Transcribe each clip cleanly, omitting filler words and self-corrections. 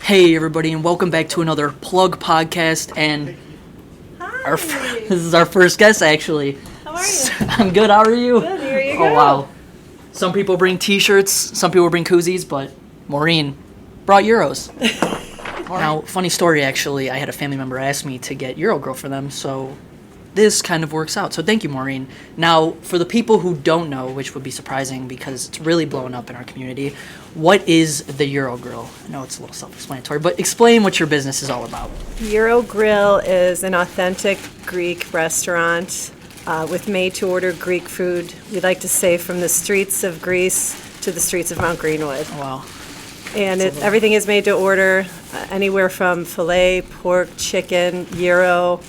Hey everybody, and welcome back to another Plug podcast. And this is our first guest, actually. How are you? I'm good. How are you? Good. Here you go. Oh wow. Some people bring T-shirts, some people bring koozies, but Maureen brought Euros. Now, funny story. Actually, I had a family member ask me to get Gyro Grill for them, so this kind of works out. So thank you, Maureen. Now, for the people who don't know, which would be surprising because it's really blowing up in our community, what is the Gyro Grill? I know it's a little self-explanatory, but explain what your business is all about. Gyro Grill is an authentic Greek restaurant with made-to-order Greek food. We like to say from the streets of Greece to the streets of Mount Greenwood. Oh, wow. And everything is made to order, anywhere from filet, pork, chicken, gyro,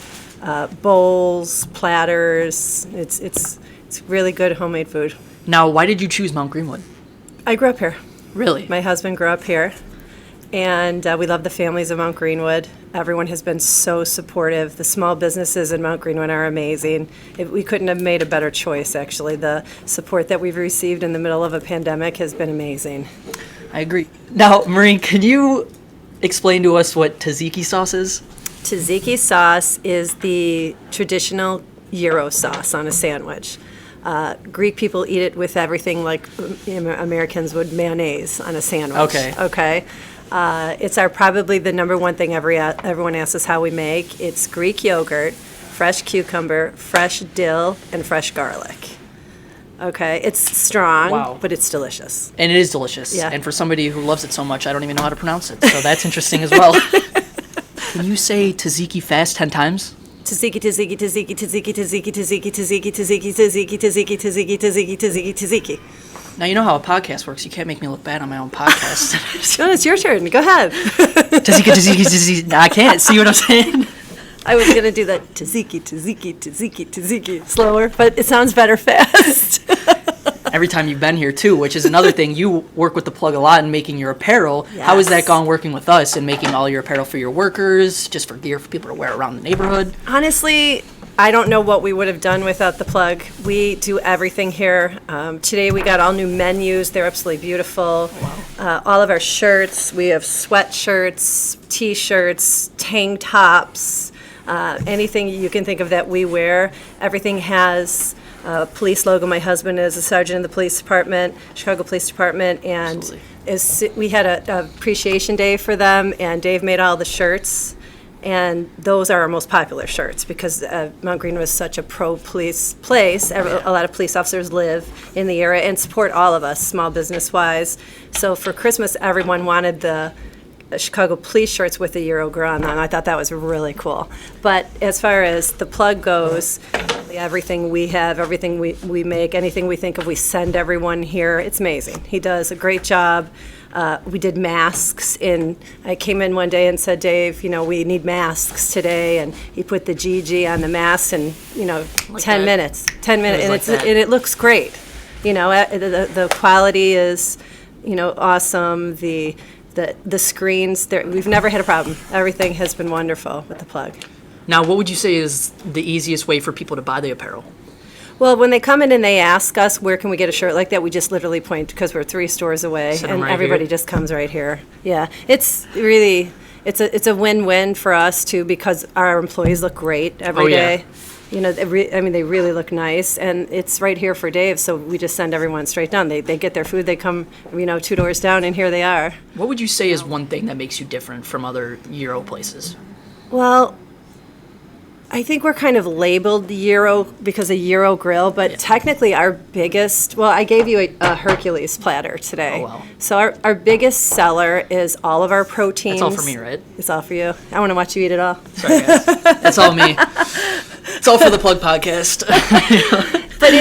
bowls, platters. It's really good homemade food. Now, why did you choose Mount Greenwood? I grew up here. Really? My husband grew up here, and we love the families of Mount Greenwood. Everyone has been so supportive. The small businesses in Mount Greenwood are amazing. We couldn't have made a better choice, actually. The support that we've received in the middle of a pandemic has been amazing. I agree. Now, Maureen, can you explain to us what tzatziki sauce is? Tzatziki sauce is the traditional gyro sauce on a sandwich. Greek people eat it with everything like Americans would mayonnaise on a sandwich. Okay. It's probably the number one thing everyone asks us how we make. It's Greek yogurt, fresh cucumber, fresh dill, and fresh garlic. Okay, it's strong, Wow. but it's delicious. And it is delicious. Yeah. And for somebody who loves it so much, I don't even know how to pronounce it. So that's interesting as well. Can you say tzatziki fast 10 times? Tzatziki, tzatziki, tzatziki, tzatziki, tzatziki, tzatziki, tzatziki, tzatziki, tzatziki, tzatziki, tzatziki, tzatziki, tzatziki, tzatziki. Now, you know how a podcast works. You can't make me look bad on my own podcast. No, it's your turn. Go ahead. Tzatziki, tzatziki, tzatziki. No, I can't. See what I'm saying? I was going to do that tzatziki, tzatziki, tzatziki, tzatziki, slower, but it sounds better fast. Every time you've been here, too, which is another thing. You work with the Plug a lot in making your apparel. Yes. How has that gone working with us and making all your apparel for your workers, just for gear for people to wear around the neighborhood? Honestly, I don't know what we would have done without the Plug. We do everything here. Today we got all new menus. They're absolutely beautiful. Wow. All of our shirts. We have sweatshirts, T-shirts, tank tops, anything you can think of that we wear. Everything has a police logo. My husband is a sergeant in the police department, Chicago Police Department, and we had an appreciation day for them, and Dave made all the shirts. And those are our most popular shirts because Mount Greenwood is such a pro-police place. A lot of police officers live in the area and support all of us, small business-wise. So for Christmas, everyone wanted the Chicago police shirts with the Gyro Grill on them. I thought that was really cool. But as far as the Plug goes, everything we have, everything we make, anything we think of, we send everyone here. It's amazing. He does a great job. We did masks. I came in one day and said, Dave, we need masks today, and he put the GG on the mask in 10 minutes, and it looks great. The quality is awesome. The screens, we've never had a problem. Everything has been wonderful with the Plug. Now, what would you say is the easiest way for people to buy the apparel? Well, when they come in and they ask us, where can we get a shirt like that, we just literally point, because we're 3 stores away, and right everybody just comes right here. Yeah, it's really, it's a win-win for us, too, because our employees look great every day. They really look nice, and it's right here for Dave, so we just send everyone straight down. They get their food, they come, 2 doors down, and here they are. What would you say is one thing that makes you different from other Gyro places? Well, I think we're kind of labeled Gyro because of Gyro Grill, but technically our biggest, I gave you a Hercules Platter today. Oh, wow. So our biggest seller is all of our proteins. It's all for me, right? It's all for you. I want to watch you eat it all. Sorry, guys. That's all me. It's all for the Plug podcast. But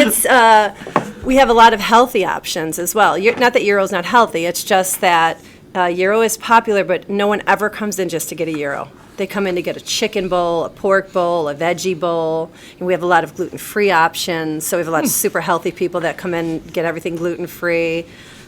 we have a lot of healthy options as well. Not that Gyro's not healthy, it's just that Gyro is popular, but no one ever comes in just to get a Gyro. They come in to get a chicken bowl, a pork bowl, a veggie bowl, and we have a lot of gluten-free options. So we have a lot of super healthy people that come in and get everything gluten-free.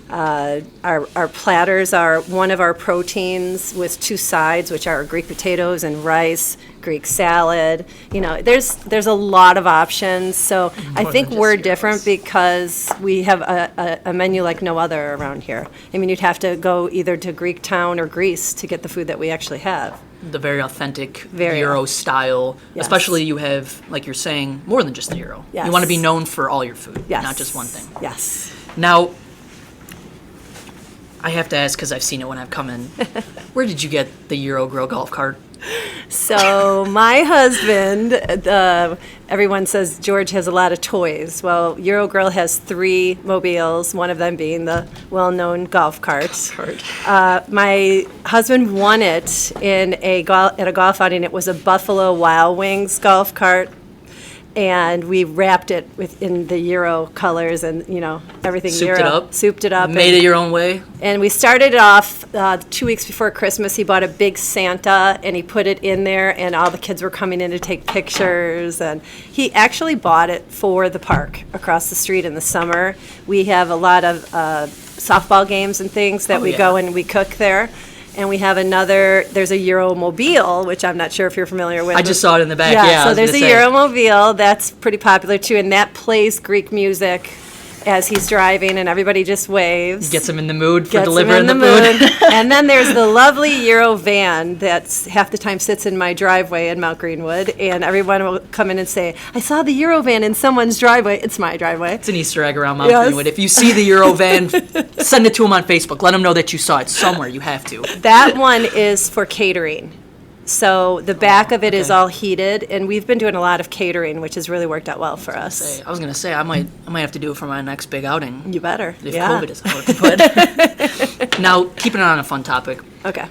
Our platters are one of our proteins with two sides, which are Greek potatoes and rice, Greek salad. There's a lot of options. So I More think than just we're gyros. different because we have a menu like no other around here. I mean, you'd have to go either to Greek town or Greece to get the food that we actually have. The very authentic Very gyro style. Yes. Especially you have, like you're saying, more than just the gyro. Yes. You want to be known for all your food, Yes. not just one thing. Yes. Now, I have to ask because I've seen it when I've come in. Where did you get the Gyro Grill Golf Cart? So my husband, everyone says George has a lot of toys. Well, Gyro Grill has 3 mobiles, one of them being the well-known golf cart. My husband won it at a golf outing. It was a Buffalo Wild Wings golf cart. And we wrapped it in the Euro colors and, everything Souped Euro. it up? Souped it up. Made it your own way? And we started it off 2 weeks before Christmas. He bought a big Santa and he put it in there, and all the kids were coming in to take pictures. And he actually bought it for the park across the street in the summer. We have a lot of softball games and things that Oh, we yeah. go and we cook there. And we have there's a Euromobile, which I'm not sure if you're familiar with. I just saw it in the back. Yeah, I so was there's a gonna say. Euromobile that's pretty popular too, and that plays Greek music as he's driving, and everybody just waves. Gets him in the mood for Gets him delivering in the mood. food. And then there's the lovely Euro van that's half the time sits in my driveway in Mount Greenwood, and everyone will come in and say, I saw the Euro van in someone's driveway. It's my driveway. It's an Easter egg around Mount Yes. Greenwood. If you see the Euro van, send it to him on Facebook. Let him know that you saw it somewhere. You have to. That one is for catering. So the back of it is okay. all heated, and we've been doing a lot of catering, which has really worked out well for us. I was gonna say I might have to do it for my next big outing You better. if Yeah. COVID is out. But now, keeping it on a fun topic, Okay.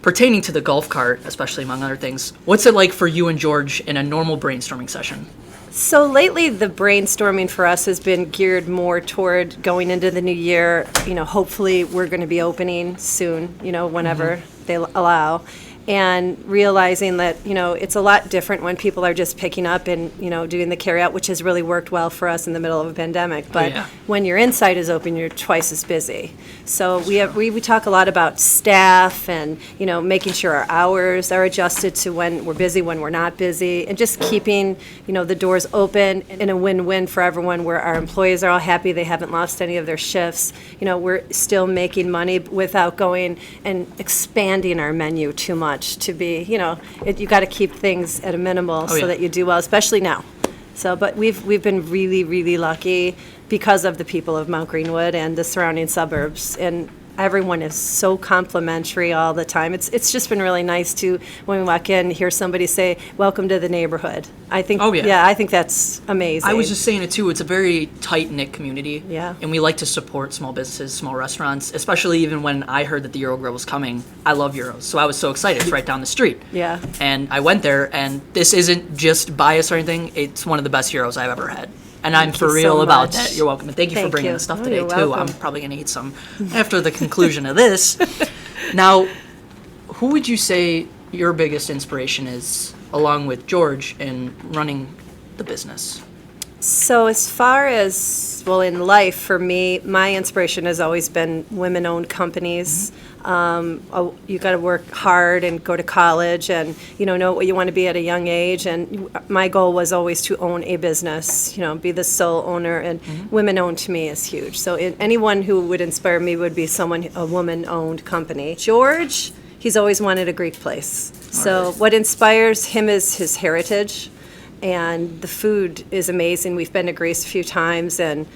pertaining to the golf cart, especially among other things, what's it like for you and George in a normal brainstorming session? So lately, the brainstorming for us has been geared more toward going into the new year. Hopefully we're going to be opening soon, whenever they allow. And realizing that, it's a lot different when people are just picking up and, doing the carryout, which has really worked well for us in the middle of a pandemic. But yeah. when your inside is open, you're twice as busy. So we talk a lot about staff and, making sure our hours are adjusted to when we're busy, when we're not busy, and just keeping, the doors open in a win-win for everyone where our employees are all happy, they haven't lost any of their shifts. We're still making money without going and expanding our menu too much to be, you got to keep things at a minimal so yeah. that you do well, especially now. So, but we've been really, really lucky because of the people of Mount Greenwood and the surrounding suburbs, and everyone is so complimentary all the time. It's just been really nice to, when we walk in, hear somebody say, "Welcome to the neighborhood." I think, Oh, yeah. I think that's amazing. I was just saying it too. It's a very tight-knit community. Yeah. And we like to support small businesses, small restaurants, especially even when I heard that the Euro Grill was coming. I love Euros, so I was so excited. It's right down the street. Yeah. And I went there, and this isn't just bias or anything. It's one of the best Euros I've ever had. And I'm for you real so about much. that. You're welcome. And thank you for Thank bringing you. the stuff Oh, today, you're too. welcome. I'm probably going to eat some after the conclusion of this. Now, who would you say your biggest inspiration is, along with George, in running the business? So as far as, well, in life, for me, my inspiration has always been women-owned companies. You got to work hard and go to college and, know what you want to be at a young age. And my goal was always to own a business, be the sole owner. And women-owned to me is huge. So anyone who would inspire me would be a woman-owned company. George, he's always wanted a Greek place. So what inspires him is his heritage. And the food is amazing. We've been to Greece a few times, and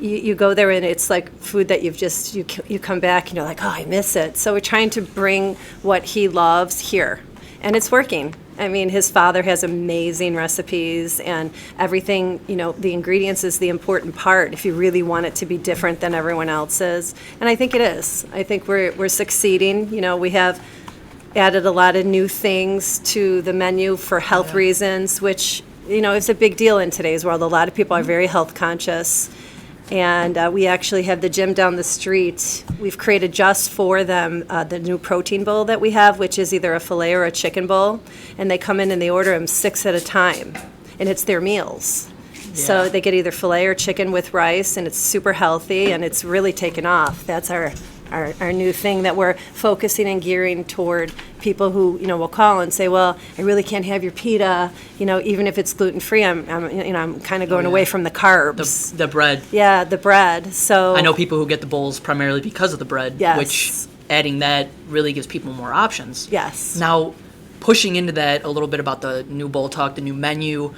you go there, and it's like food that you come back, and you're like, oh, I miss it. So we're trying to bring what he loves here, and it's working. I mean, his father has amazing recipes, and everything, the ingredients is the important part if you really want it to be different than everyone else's. And I think it is. I think we're succeeding. We have added a lot of new things to the menu for health reasons, which, is a big deal in today's world. A lot of people are very health conscious. And we actually have the gym down the street. We've created just for them the new protein bowl that we have, which is either a filet or a chicken bowl. And they come in and they order them 6 at a time. And it's their meals. So they get either filet or chicken with rice, and it's super healthy, and it's really taken off. That's our new thing that we're focusing and gearing toward people who, will call and say, well, I really can't have your pita, even if it's gluten-free. I'm kind of going away from the carbs. The bread. Yeah, the bread. So I know people who get the bowls primarily because of the bread, Yes. which adding that really gives people more options. Yes. Now, pushing into that a little bit about the new bowl talk, the new menu,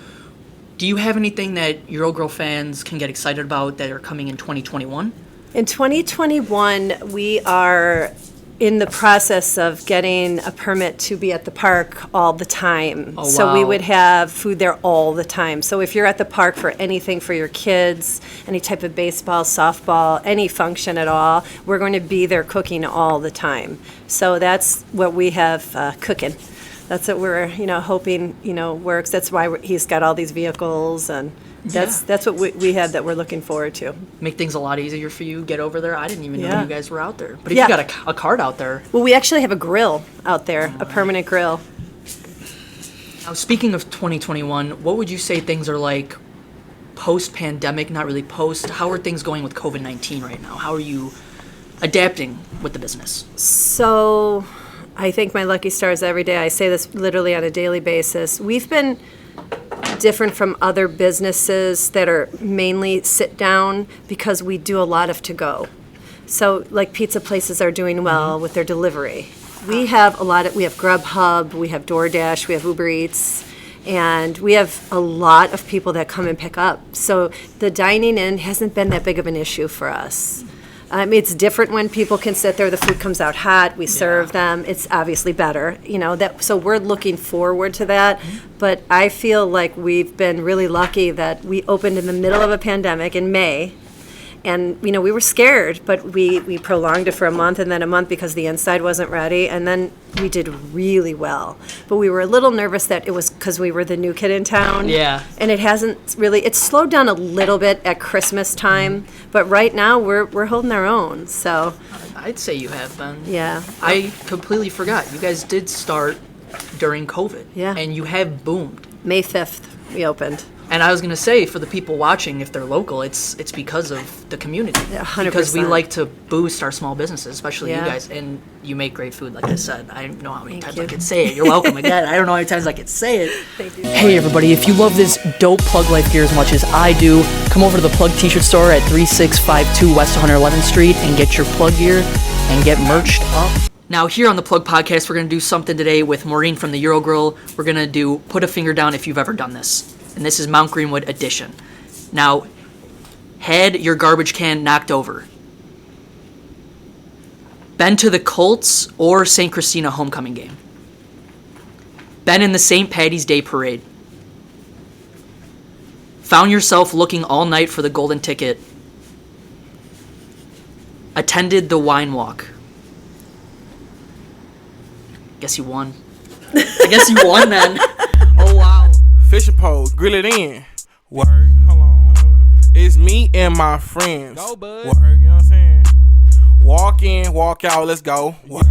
do you have anything that Gyro Grill fans can get excited about that are coming in 2021? In 2021, we are in the process of getting a permit to be at the park all the time. Oh, So we wow. would have food there all the time. So if you're at the park for anything for your kids, any type of baseball, softball, any function at all, we're going to be there cooking all the time. So that's what we have cooking. That's what we're, hoping, works. That's why he's got all these vehicles, and that's what we have that we're looking forward to. Make things a lot easier for you. Get over there. I didn't even know Yeah. you guys were out there. But if Yeah. you got a cart out there. Well, we actually have a grill out there, a permanent grill. Now, speaking of 2021, what would you say things are like post-pandemic? Not really post. How are things going with COVID-19 right now? How are you adapting with the business? So I thank my lucky stars every day. I say this literally on a daily basis. We've been different from other businesses that are mainly sit down because we do a lot of to go. So like pizza places are doing well with their delivery. We have Grubhub, we have DoorDash, we have Uber Eats, and we have a lot of people that come and pick up. So the dining in hasn't been that big of an issue for us. It's different when people can sit there, the food comes out hot, we serve them, it's obviously better, so we're looking forward to that. But I feel like we've been really lucky that we opened in the middle of a pandemic in May. And, we were scared, but we prolonged it for a month and then a month because the inside wasn't ready. And then we did really well. But we were a little nervous that it was because we were the new kid in town. Yeah. And it hasn't really, it's slowed down a little bit at Christmas time. But right now, we're holding our own, so. I'd say you have been. Yeah. I completely forgot. You guys did start during COVID. Yeah. And you have boomed. May 5th, we opened. And I was going to say, for the people watching, if they're local, it's because of the community. Yeah, 100%. Because we like to boost our small businesses, especially Yeah. you guys. And you make great food, like I said. I don't know how many Thank times you. I could say it. You're welcome again. I don't know how many times I could say it. Thank you. Hey, everybody. If you love this dope Plug Life gear as much as I do, come over to the Plug T-shirt store at 3652 West 111th Street and get your Plug gear and get merched up. Now, here on the Plug Podcast, we're going to do something today with Maureen from the Gyro Grill. We're going to do Put a Finger Down if you've ever done this. And this is Mount Greenwood edition. Now, had your garbage can knocked over. Been to the Colts or St. Christina homecoming game. Been in the St. Patty's Day parade. Found yourself looking all night for the golden ticket. Attended the wine walk. Guess you won. I guess you won then. Oh, wow. Fishing pole, grill it in. Word, hold on. It's me and my friends. Go, bud. Word, you know what I'm saying? Walk in, walk out, let's go. Word.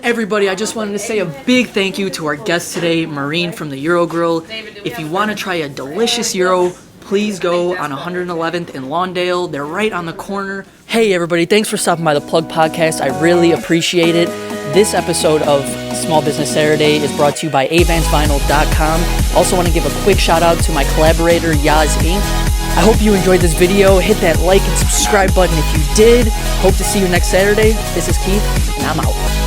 Everybody, I just wanted to say a big thank you to our guest today, Maureen from the Gyro Grill. If you want to try a delicious gyro, please go on 111th in Lawndale. They're right on the corner. Hey, everybody, thanks for stopping by the Plug Podcast. I really appreciate it. This episode of Small Business Saturday is brought to you by avansvinyl.com. Also want to give a quick shout out to my collaborator, Yaz Inc. I hope you enjoyed this video. Hit that like and subscribe button if you did. Hope to see you next Saturday. This is Keith, and I'm out.